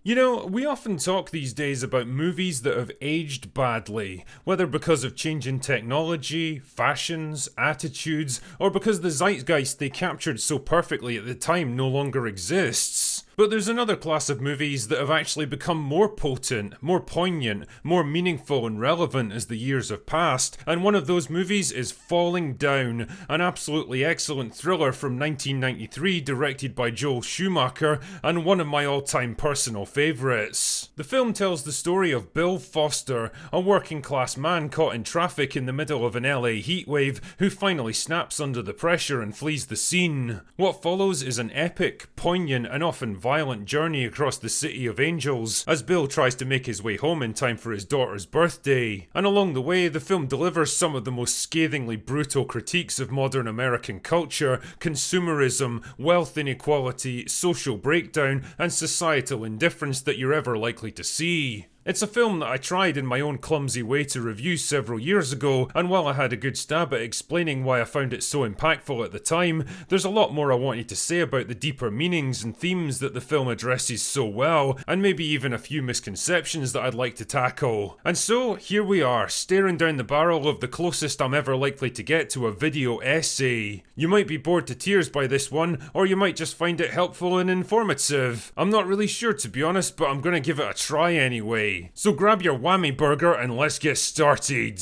You know, we often talk these days about movies that have aged badly, whether because of changing technology, fashions, attitudes, or because the zeitgeist they captured so perfectly at the time no longer exists. But there's another class of movies that have actually become more potent, more poignant, more meaningful and relevant as the years have passed, and one of those movies is Falling Down, an absolutely excellent thriller from 1993 directed by Joel Schumacher, and one of my all-time personal favourites. The film tells the story of Bill Foster, a working class man caught in traffic in the middle of an LA heatwave who finally snaps under the pressure and flees the scene. What follows is an epic, poignant and often violent journey across the City of Angels as Bill tries to make his way home in time for his daughter's birthday. And along the way, the film delivers some of the most scathingly brutal critiques of modern American culture, consumerism, wealth inequality, social breakdown, and societal indifference that you're ever likely to see. It's a film that I tried in my own clumsy way to review several years ago, and while I had a good stab at explaining why I found it so impactful at the time, there's a lot more I wanted to say about the deeper meanings and themes that the film addresses so well, and maybe even a few misconceptions that I'd like to tackle. And so, here we are, staring down the barrel of the closest I'm ever likely to get to a video essay. You might be bored to tears by this one, or you might just find it helpful and informative. I'm not really sure, to be honest, but I'm gonna give it a try anyway. So grab your whammy burger and let's get started.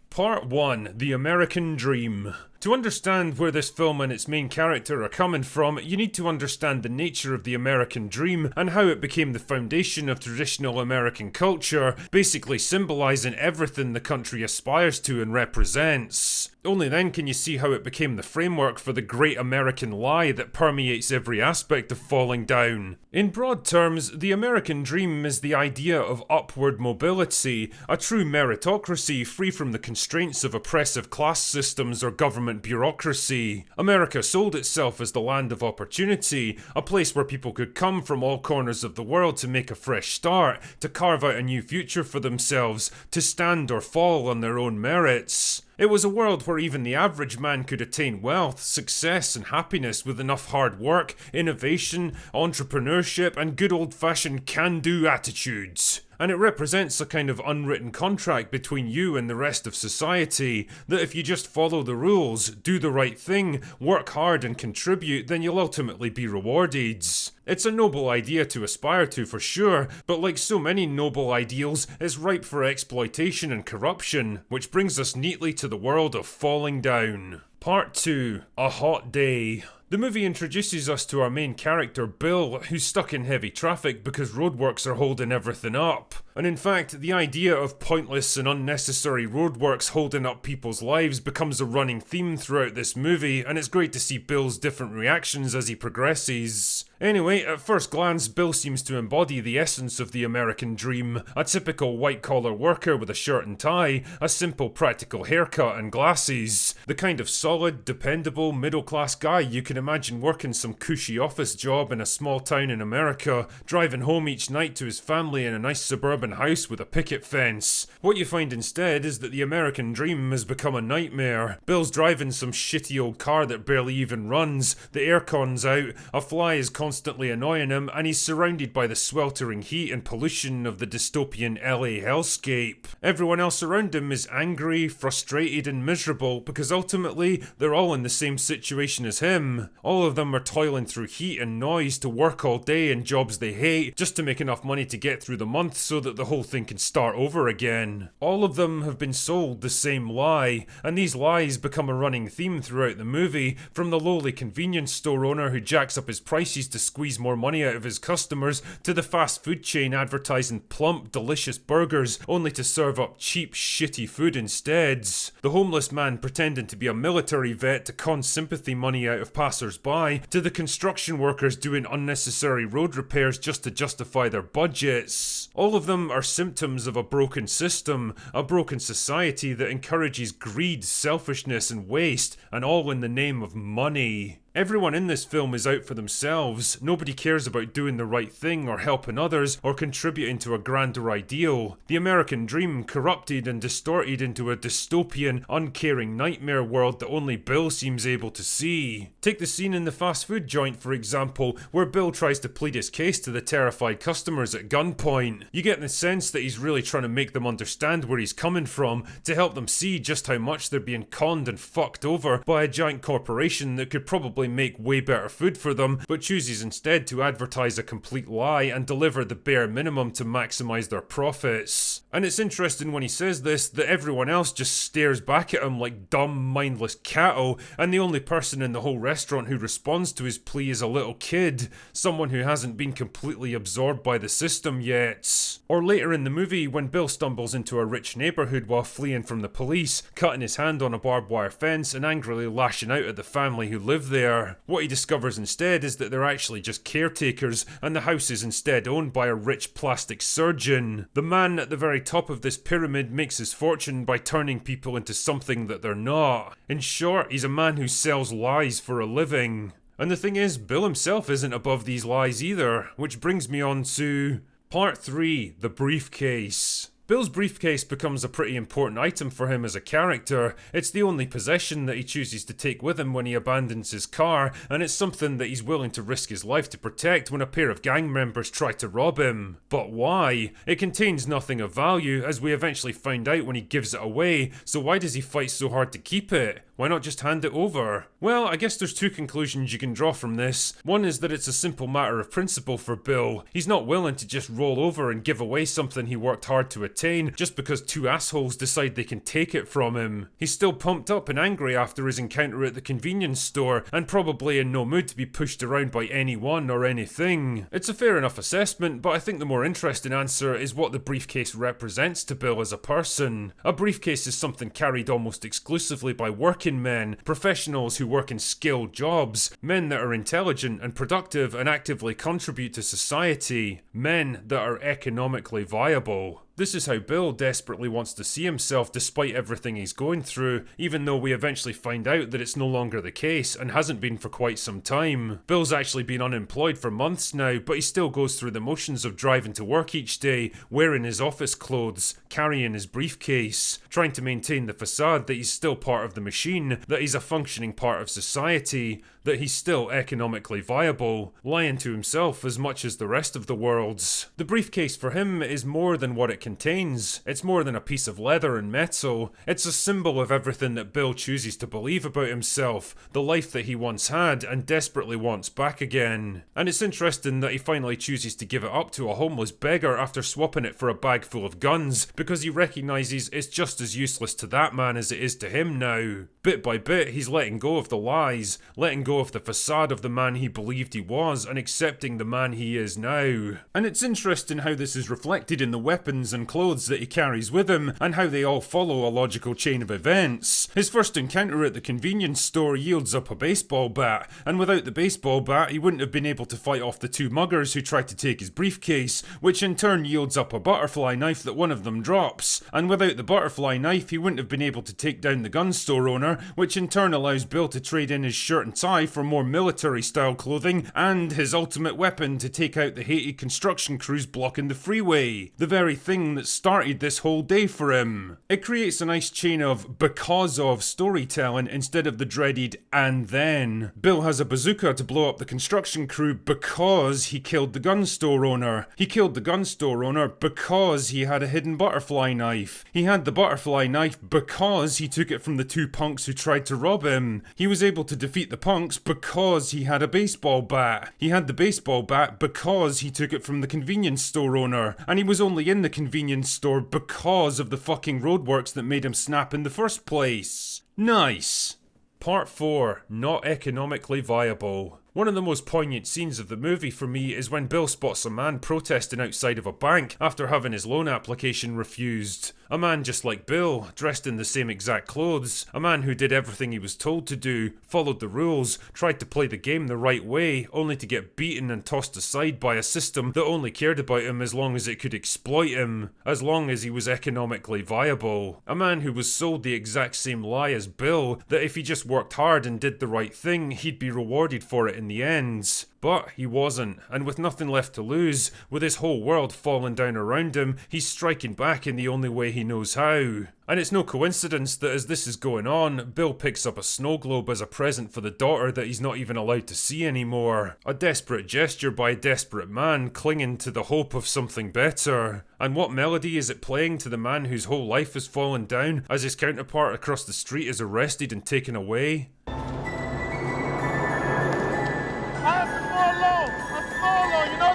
Part 1. The American Dream. To understand where this film and its main character are coming from, you need to understand the nature of the American dream and how it became the foundation of traditional American culture, basically symbolising everything the country aspires to and represents. Only then can you see how it became the framework for the great American lie that permeates every aspect of Falling Down. In broad terms, the American dream is the idea of upward mobility, a true meritocracy free from the constraints of oppressive class systems or government bureaucracy. America sold itself as the land of opportunity, a place where people could come from all corners of the world to make a fresh start, to carve out a new future for themselves, to stand or fall on their own merits. It was a world where even the average man could attain wealth, success and happiness with enough hard work, innovation, entrepreneurship and good old-fashioned can-do attitudes. And it represents a kind of unwritten contract between you and the rest of society, that if you just follow the rules, do the right thing, work hard and contribute, then you'll ultimately be rewarded. It's a noble idea to aspire to for sure, but like so many noble ideals, it's ripe for exploitation and corruption, which brings us neatly to the world of Falling Down. Part 2. A Hot Day. The movie introduces us to our main character Bill, who's stuck in heavy traffic because roadworks are holding everything up. And in fact, the idea of pointless and unnecessary roadworks holding up people's lives becomes a running theme throughout this movie, and it's great to see Bill's different reactions as he progresses. Anyway, at first glance, Bill seems to embody the essence of the American dream, a typical white-collar worker with a shirt and tie, a simple practical haircut and glasses, the kind of solid, dependable, middle-class guy you can imagine working some cushy office job in a small town in America, driving home each night to his family in a nice suburban house with a picket fence. What you find instead is that the American dream has become a nightmare. Bill's driving some shitty old car that barely even runs, the aircon's out, a fly is constantly annoying him, and he's surrounded by the sweltering heat and pollution of the dystopian LA hellscape. Everyone else around him is angry, frustrated and miserable because ultimately they're all in the same situation as him. All of them are toiling through heat and noise to work all day in jobs they hate just to make enough money to get through the month so that the whole thing can start over again. All of them have been sold the same lie, and these lies become a running theme throughout the movie, from the lowly convenience store owner who jacks up his prices to squeeze more money out of his customers, to the fast food chain advertising plump, delicious burgers only to serve up cheap, shitty food instead. The homeless man pretending to be a military vet to con sympathy money out of passers-by, to the construction workers doing unnecessary road repairs just to justify their budgets. All of them are symptoms of a broken system, a broken society that encourages greed, selfishness and waste, and all in the name of money. Everyone in this film is out for themselves. Nobody cares about doing the right thing or helping others or contributing to a grander ideal. The American dream corrupted and distorted into a dystopian, uncaring nightmare world that only Bill seems able to see. Take the scene in the fast food joint, for example, where Bill tries to plead his case to the terrified customers at gunpoint. You get the sense that he's really trying to make them understand where he's coming from, to help them see just how much they're being conned and fucked over by a giant corporation that could probably make way better food for them, but chooses instead to advertise a complete lie and deliver the bare minimum to maximize their profits. And it's interesting when he says this that everyone else just stares back at him like dumb, mindless cattle, and the only person in the whole restaurant who responds to his plea is a little kid, someone who hasn't been completely absorbed by the system yet. Or later in the movie, when Bill stumbles into a rich neighborhood while fleeing from the police, cutting his hand on a barbed wire fence and angrily lashing out at the family who live there. What he discovers instead is that they're actually just caretakers, and the house is instead owned by a rich plastic surgeon. The man at the very top of this pyramid makes his fortune by turning people into something that they're not. In short, he's a man who sells lies for a living. And the thing is, Bill himself isn't above these lies either, which brings me on to Part 3, the briefcase. Bill's briefcase becomes a pretty important item for him as a character. It's the only possession that he chooses to take with him when he abandons his car, and it's something that he's willing to risk his life to protect when a pair of gang members try to rob him. But why? It contains nothing of value, as we eventually find out when he gives it away, so why does he fight so hard to keep it? Why not just hand it over? Well, I guess there's two conclusions you can draw from this. One is that it's a simple matter of principle for Bill. He's not willing to just roll over and give away something he worked hard to attain just because two assholes decide they can take it from him. He's still pumped up and angry after his encounter at the convenience store, and probably in no mood to be pushed around by anyone or anything. It's a fair enough assessment, but I think the more interesting answer is what the briefcase represents to Bill as a person. A briefcase is something carried almost exclusively by working men, professionals who work in skilled jobs, men that are intelligent and productive and actively contribute to society, men that are economically viable. This is how Bill desperately wants to see himself despite everything he's going through, even though we eventually find out that it's no longer the case and hasn't been for quite some time. Bill's actually been unemployed for months now, but he still goes through the motions of driving to work each day, wearing his office clothes, carrying his briefcase, trying to maintain the facade that he's still part of the machine, that he's a functioning part of society, that he's still economically viable, lying to himself as much as the rest of the world's. The briefcase for him is more than what it contains. It's more than a piece of leather and metal. It's a symbol of everything that Bill chooses to believe about himself, the life that he once had and desperately wants back again. And it's interesting that he finally chooses to give it up to a homeless beggar after swapping it for a bag full of guns, because he recognises it's just as useless to that man as it is to him now. Bit by bit, he's letting go of the lies, letting go of the facade of the man he believed he was, and accepting the man he is now. And it's interesting how this is reflected in the weapons and clothes that he carries with him, and how they all follow a logical chain of events. His first encounter at the convenience store yields up a baseball bat, and without the baseball bat he wouldn't have been able to fight off the two muggers who tried to take his briefcase, which in turn yields up a butterfly knife that one of them drops, and without the butterfly knife he wouldn't have been able to take down the gun store owner, which in turn allows Bill to trade in his shirt and tie for more military style clothing, and his ultimate weapon to take out the hated construction crews blocking the freeway, the very thing that started this whole day for him. It creates a nice chain of because of storytelling instead of the dreaded and then. Bill has a bazooka to blow up the construction crew because he killed the gun store owner. He killed the gun store owner because he had a hidden butterfly knife. He had the butterfly knife because he took it from the two punks who tried to rob him. He was able to defeat the punks because he had a baseball bat. He had the baseball bat because he took it from the convenience store owner. And he was only in the convenience store because of the fucking roadworks that made him snap in the first place. Nice. Part 4, not economically viable. One of the most poignant scenes of the movie for me is when Bill spots a man protesting outside of a bank after having his loan application refused. A man just like Bill, dressed in the same exact clothes. A man who did everything he was told to do, followed the rules, tried to play the game the right way, only to get beaten and tossed aside by a system that only cared about him as long as it could exploit him, as long as he was economically viable. A man who was sold the exact same lie as Bill, that if he just worked hard and did the right thing, he'd be rewarded for it in the end. But he wasn't, and with nothing left to lose, with his whole world falling down around him, he's striking back in the only way he knows how. And it's no coincidence that as this is going on, Bill picks up a snow globe as a present for the daughter that he's not even allowed to see anymore. A desperate gesture by a desperate man clinging to the hope of something better. And what melody is it playing to the man whose whole life has fallen down as his counterpart across the street is arrested and taken away?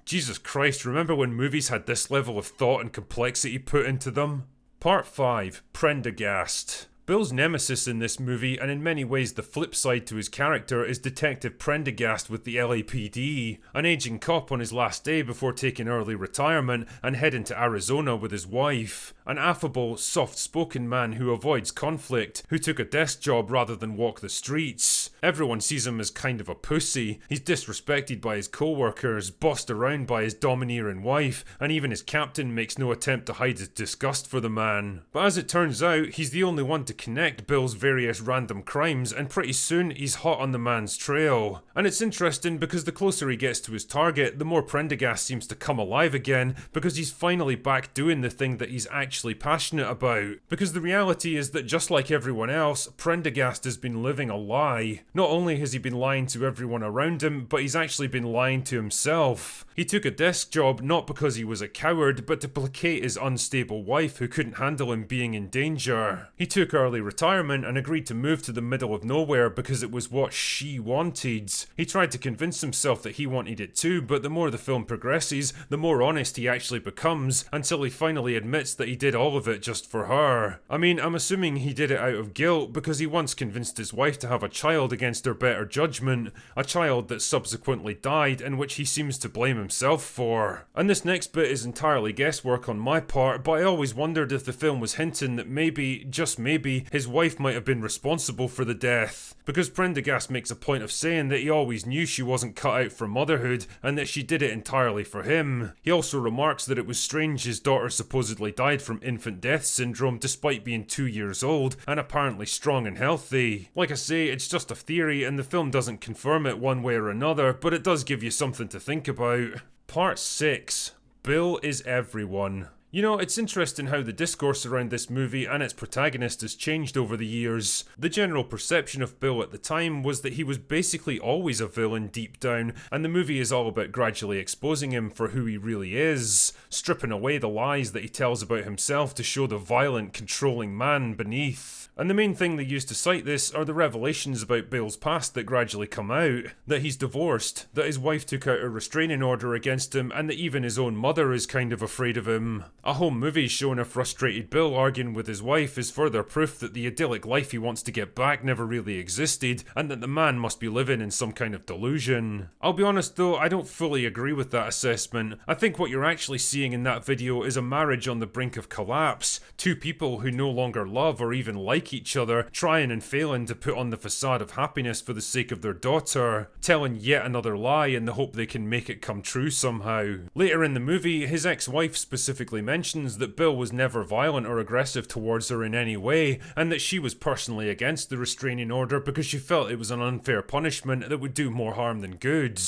Jesus Christ, remember when movies had this level of thought and complexity put into them? Part 5, Prendergast. Bill's nemesis in this movie, and in many ways the flip side to his character, is Detective Prendergast with the LAPD, an aging cop on his last day before taking early retirement and heading to Arizona with his wife. An affable, soft-spoken man who avoids conflict, who took a desk job rather than walk the streets. Everyone sees him as kind of a pussy. He's disrespected by his co-workers, bossed around by his domineering wife, and even his captain makes no attempt to hide his disgust for the man. But as it turns out, he's the only one to connect Bill's various random crimes, and pretty soon he's hot on the man's trail. And it's interesting because the closer he gets to his target, the more Prendergast seems to come alive again, because he's finally back doing the thing that he's actually passionate about. Because the reality is that just like everyone else, Prendergast has been living a lie. Not only has he been lying to everyone around him, but he's actually been lying to himself. He took a desk job not because he was a coward, but to placate his unstable wife who couldn't handle him being in danger. He took early retirement and agreed to move to the middle of nowhere because it was what she wanted. He tried to convince himself that he wanted it too, but the more the film progresses, the more honest he actually becomes, until he finally admits that he did all of it just for her. I mean, I'm assuming he did it out of guilt because he once convinced his wife to have a child against her better judgment, a child that subsequently died and which he seems to blame himself for. And this next bit is entirely guesswork on my part, but I always wondered if the film was hinting that maybe, just maybe, his wife might have been responsible for the death. Because Prendergast makes a point of saying that he always knew she wasn't cut out for motherhood and that she did it entirely for him. He also remarks that it was strange his daughter supposedly died from infant death syndrome despite being 2 years old and apparently strong and healthy. Like I say, it's just a theory and the film doesn't confirm it one way or another, but it does give you something to think about. Part 6. Bill is everyone. You know, it's interesting how the discourse around this movie and its protagonist has changed over the years. The general perception of Bill at the time was that he was basically always a villain deep down, and the movie is all about gradually exposing him for who he really is, stripping away the lies that he tells about himself to show the violent, controlling man beneath. And the main thing they use to cite this are the revelations about Bill's past that gradually come out. That he's divorced, that his wife took out a restraining order against him, and that even his own mother is kind of afraid of him. A whole movie showing a frustrated Bill arguing with his wife is further proof that the idyllic life he wants to get back never really existed, and that the man must be living in some kind of delusion. I'll be honest though, I don't fully agree with that assessment. I think what you're actually seeing in that video is a marriage on the brink of collapse. Two people who no longer love or even like each other, trying and failing to put on the facade of happiness for the sake of their daughter, telling yet another lie in the hope they can make it come true somehow. Later in the movie, his ex-wife specifically mentions that Bill was never violent or aggressive towards her in any way, and that she was personally against the restraining order because she felt it was an unfair punishment that would do more harm than good.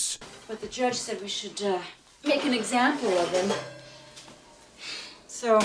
But the judge said we should make an example of him. So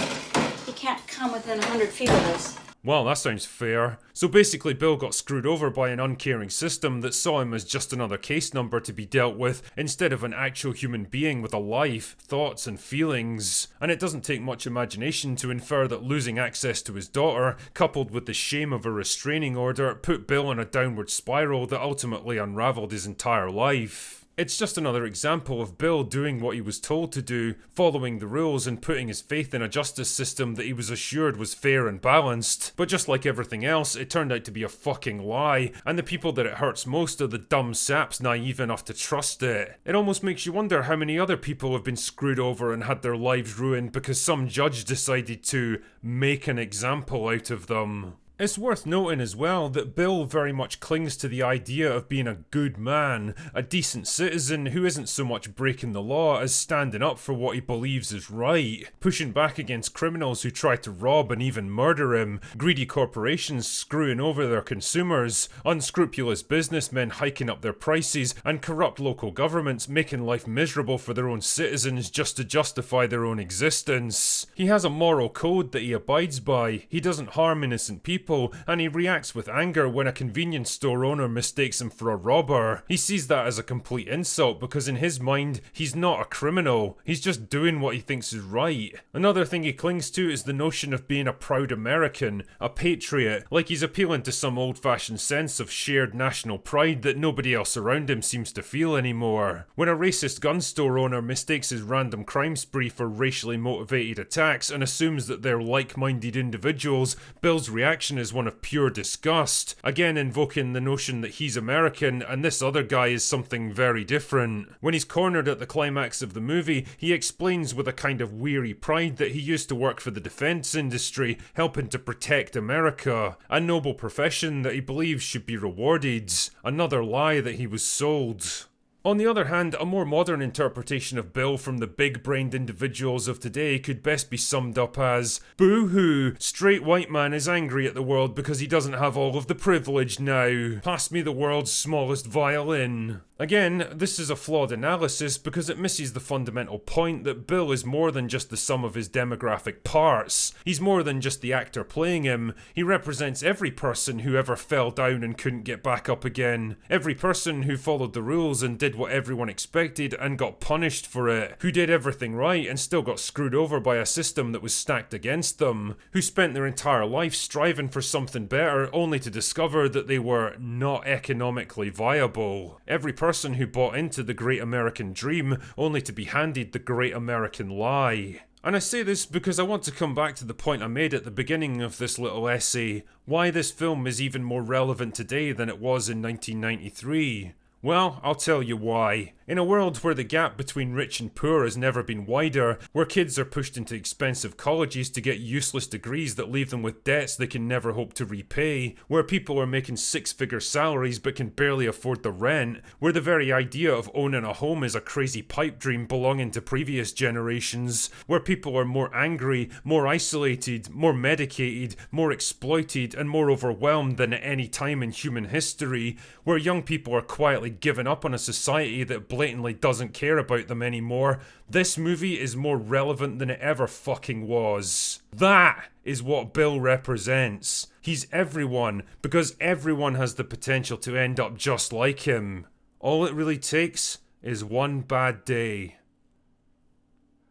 he can't come within 100 feet of us. Well, that sounds fair. So basically Bill got screwed over by an uncaring system that saw him as just another case number to be dealt with, instead of an actual human being with a life, thoughts and feelings. And it doesn't take much imagination to infer that losing access to his daughter, coupled with the shame of a restraining order, put Bill on a downward spiral that ultimately unraveled his entire life. It's just another example of Bill doing what he was told to do, following the rules and putting his faith in a justice system that he was assured was fair and balanced. But just like everything else, it turned out to be a fucking lie, and the people that it hurts most are the dumb saps naive enough to trust it. It almost makes you wonder how many other people have been screwed over and had their lives ruined because some judge decided to make an example out of them. It's worth noting as well that Bill very much clings to the idea of being a good man, a decent citizen who isn't so much breaking the law as standing up for what he believes is right, pushing back against criminals who try to rob and even murder him, greedy corporations screwing over their consumers, unscrupulous businessmen hiking up their prices, and corrupt local governments making life miserable for their own citizens just to justify their own existence. He has a moral code that he abides by. He doesn't harm innocent people, and he reacts with anger when a convenience store owner mistakes him for a robber. He sees that as a complete insult because in his mind, he's not a criminal. He's just doing what he thinks is right. Another thing he clings to is the notion of being a proud American, a patriot, like he's appealing to some old-fashioned sense of shared national pride that nobody else around him seems to feel anymore. When a racist gun store owner mistakes his random crime spree for racially motivated attacks and assumes that they're like-minded individuals, Bill's reaction is one of pure disgust, again invoking the notion that he's American and this other guy is something very different. When he's cornered at the climax of the movie, he explains with a kind of weary pride that he used to work for the defense industry, helping to protect America, a noble profession that he believes should be rewarded, another lie that he was sold. On the other hand, a more modern interpretation of Bill from the big-brained individuals of today could best be summed up as, boo-hoo, straight white man is angry at the world because he doesn't have all of the privilege now. Pass me the world's smallest violin. Again, this is a flawed analysis because it misses the fundamental point that Bill is more than just the sum of his demographic parts. He's more than just the actor playing him. He represents every person who ever fell down and couldn't get back up again. Every person who followed the rules and did what everyone expected and got punished for it. Who did everything right and still got screwed over by a system that was stacked against them. Who spent their entire life striving for something better only to discover that they were not economically viable. Every person who bought into the great American dream only to be handed the great American lie. And I say this because I want to come back to the point I made at the beginning of this little essay, why this film is even more relevant today than it was in 1993. Well, I'll tell you why. In a world where the gap between rich and poor has never been wider, where kids are pushed into expensive colleges to get useless degrees that leave them with debts they can never hope to repay, where people are making six-figure salaries but can barely afford the rent, where the very idea of owning a home is a crazy pipe dream belonging to previous generations, where people are more angry, more isolated, more medicated, more exploited, and more overwhelmed than at any time in human history, where young people are quietly giving up on a society that blatantly doesn't care about them anymore, this movie is more relevant than it ever fucking was. That is what Bill represents. He's everyone, because everyone has the potential to end up just like him. All it really takes is one bad day.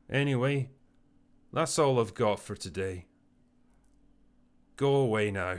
Anyway, that's all I've got for today. Go away now.